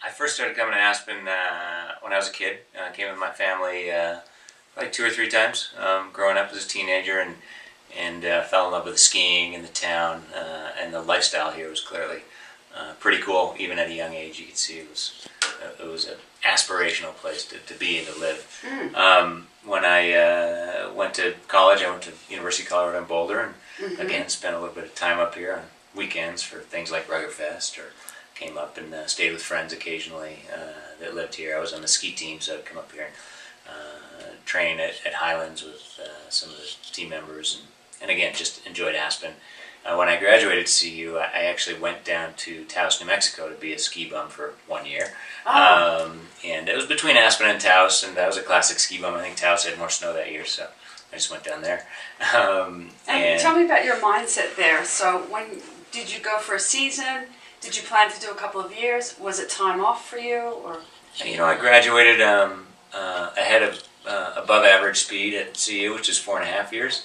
I first started coming to Aspen when I was a kid. I came with my family like 2 or 3 times growing up as a teenager, and fell in love with the skiing and the town, and the lifestyle here was clearly pretty cool. Even at a young age, you could see it was an aspirational place to be and to live. When I went to college, I went to University of Colorado in Boulder, and again spent a little bit of time up here on weekends for things like Ruggerfest, or came up and stayed with friends occasionally that lived here. I was on the ski team, so I'd come up here and train at Highlands with some of the team members, and again, just enjoyed Aspen. When I graduated to CU, I actually went down to Taos, New Mexico to be a ski bum for 1 year. And it was between Aspen and Taos, and that was a classic ski bum. I think Taos had more snow that year, so I just went down there. And tell me about your mindset there. So when did you go for a season? Did you plan to do a couple of years? Was it time off for you, or? I graduated ahead of above average speed at CU, which is 4.5 years.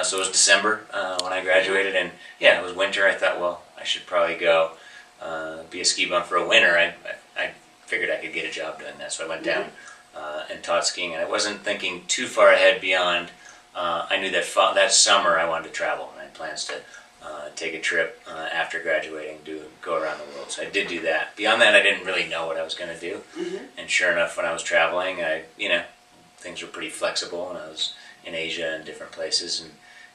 So it was December when I graduated, and yeah, it was winter. I thought, well, I should probably go be a ski bum for a winter. I figured I could get a job doing that, so I went down and taught skiing. And I wasn't thinking too far ahead beyond. I knew that that summer I wanted to travel, and I had plans to take a trip after graduating, go around the world. So I did do that. Beyond that, I didn't really know what I was going to do. And sure enough, when I was traveling, things were pretty flexible, and I was in Asia and different places,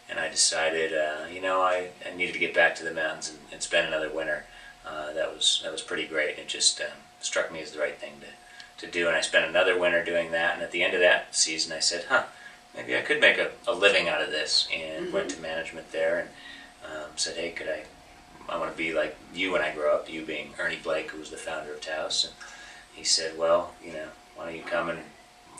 and I decided, I needed to get back to the mountains and spend another winter. That was pretty great. It just struck me as the right thing to do, and I spent another winter doing that. And at the end of that season, I said, maybe I could make a living out of this, and went to management there and said, hey, I want to be like you when I grow up, you being Ernie Blake, who was the founder of Taos. And he said, well, why don't you come and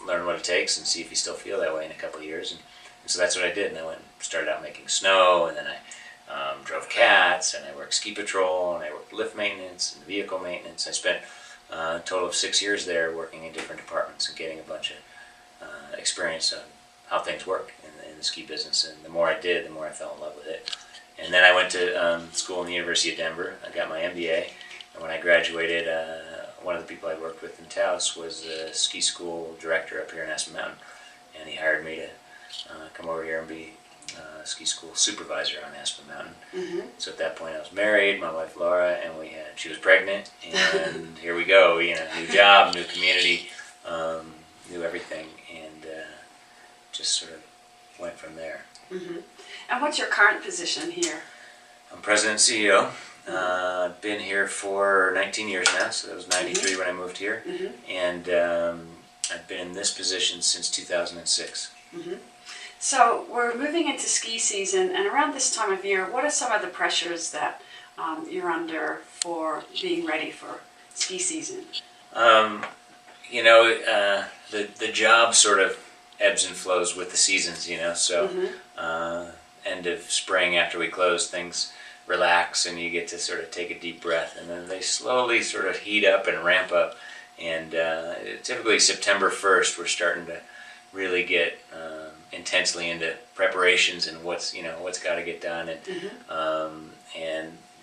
learn what it takes and see if you still feel that way in a couple of years. And so that's what I did, and I went and started out making snow, and then I drove cats, and I worked ski patrol, and I worked lift maintenance and vehicle maintenance. I spent a total of 6 years there working in different departments and getting a bunch of experience on how things work in the ski business. And the more I did, the more I fell in love with it. And then I went to school in the University of Denver. I got my MBA, and when I graduated, one of the people I worked with in Taos was the ski school director up here in Aspen Mountain, and he hired me to come over here and be a ski school supervisor on Aspen Mountain. So at that point I was married, my wife Laura, and she was pregnant, and here we go, new job, new community, new everything, and just sort of went from there. And what's your current position here? I'm president and CEO. I've been here for 19 years now, so that was 93 when I moved here, and I've been in this position since 2006. So we're moving into ski season, and around this time of year, what are some of the pressures that you're under for being ready for ski season? The job sort of ebbs and flows with the seasons, so end of spring after we close, things relax and you get to sort of take a deep breath, and then they slowly sort of heat up and ramp up, and typically September 1st we're starting to really get intensely into preparations and what's got to get done, and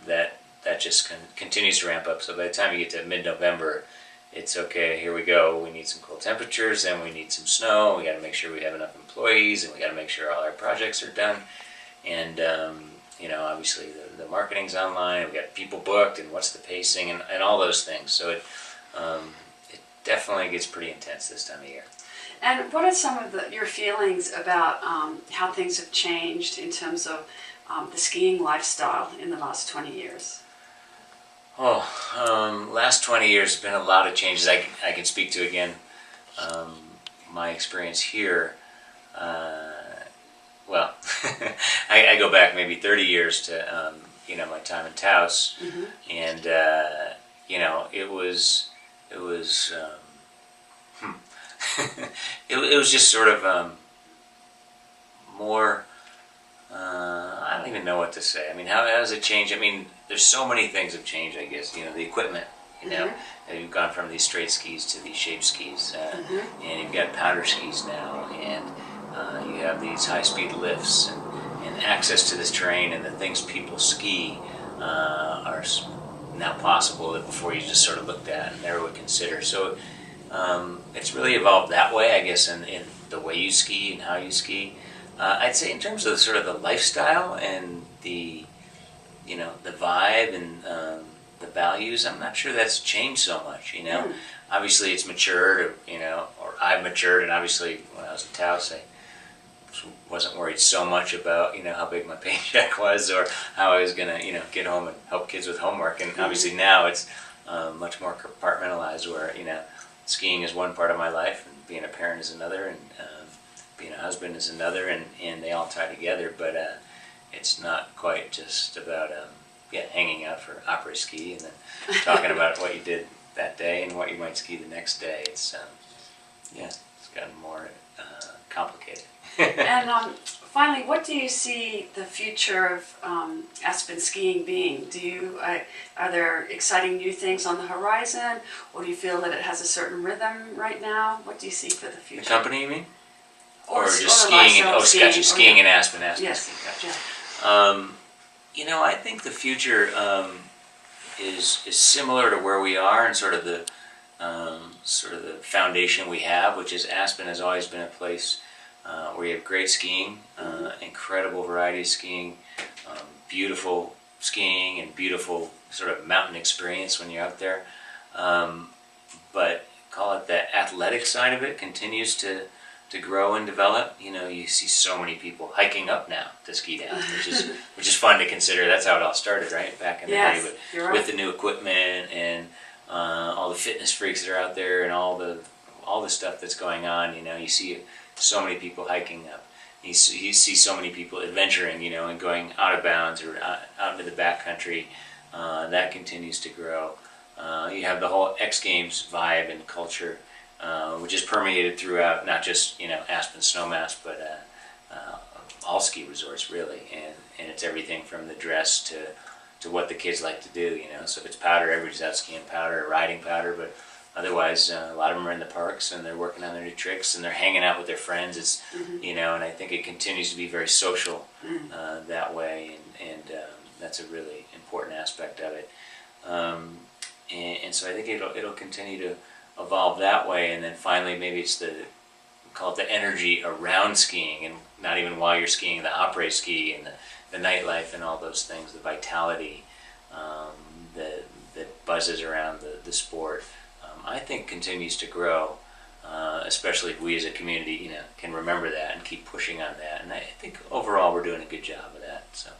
that just continues to ramp up. So by the time you get to mid-November, it's okay, here we go, we need some cold temperatures, then we need some snow, we got to make sure we have enough employees, and we got to make sure all our projects are done, and obviously the marketing's online, we got people booked, and what's the pacing, and all those things. So it definitely gets pretty intense this time of year. And what are some of your feelings about how things have changed in terms of the skiing lifestyle in the last 20 years? Last 20 years has been a lot of changes. I can speak to, again, my experience here. I go back maybe 30 years to my time in Taos, and it was it was just sort of more. I don't even know what to say. I mean, how has it changed? I mean, there's so many things have changed, I guess. The equipment, you've gone from these straight skis to these shaped skis, and you've got powder skis now, and you have these high-speed lifts, and access to this terrain, and the things people ski are now possible before you just sort of looked at and never would consider. So it's really evolved that way, I guess, in the way you ski and how you ski. I'd say in terms of sort of the lifestyle and the the vibe and the values, I'm not sure that's changed so much. Obviously it's matured, or I've matured, and obviously when I was in Taos, I wasn't worried so much about how big my paycheck was or how I was gonna get home and help kids with homework. And obviously now it's much more compartmentalized, where skiing is one part of my life, and being a parent is another, and being a husband is another, and they all tie together. But it's not quite just about hanging out for après ski and then talking about what you did that day and what you might ski the next day. It's it's gotten more complicated. And finally, what do you see the future of Aspen skiing being? Are there exciting new things on the horizon, or do you feel that it has a certain rhythm right now? What do you see for the future? The company, you mean? Or just or skiing? Gotcha. Skiing in Aspen. Yes. Gotcha. I think the future is similar to where we are, and sort of the foundation we have, which is Aspen has always been a place where you have great skiing, incredible variety of skiing, beautiful skiing, and beautiful sort of mountain experience when you're out there. But call it the athletic side of it continues to grow and develop. You see so many people hiking up now to ski down, which is fun to consider. That's how it all started, right? Back in the day, but with the new equipment and all the fitness freaks that are out there, and all the stuff that's going on. You see so many people hiking up. You see so many people adventuring, and going out of bounds or out into the backcountry. That continues to grow. You have the whole X Games vibe and culture, which is permeated throughout not just Aspen Snowmass, but all ski resorts really, and it's everything from the dress to what the kids like to do. So if it's powder, everybody's out skiing powder or riding powder, but otherwise a lot of them are in the parks and they're working on their new tricks and they're hanging out with their friends. It's and I think it continues to be very social that way, and that's a really important aspect of it. And so I think it'll continue to evolve that way, and then finally maybe it's call it the energy around skiing, and not even while you're skiing, the après ski and the nightlife and all those things, the vitality that buzzes around the sport, I think continues to grow, especially if we as a community can remember that and keep pushing on that. And I think overall we're doing a good job of that. So.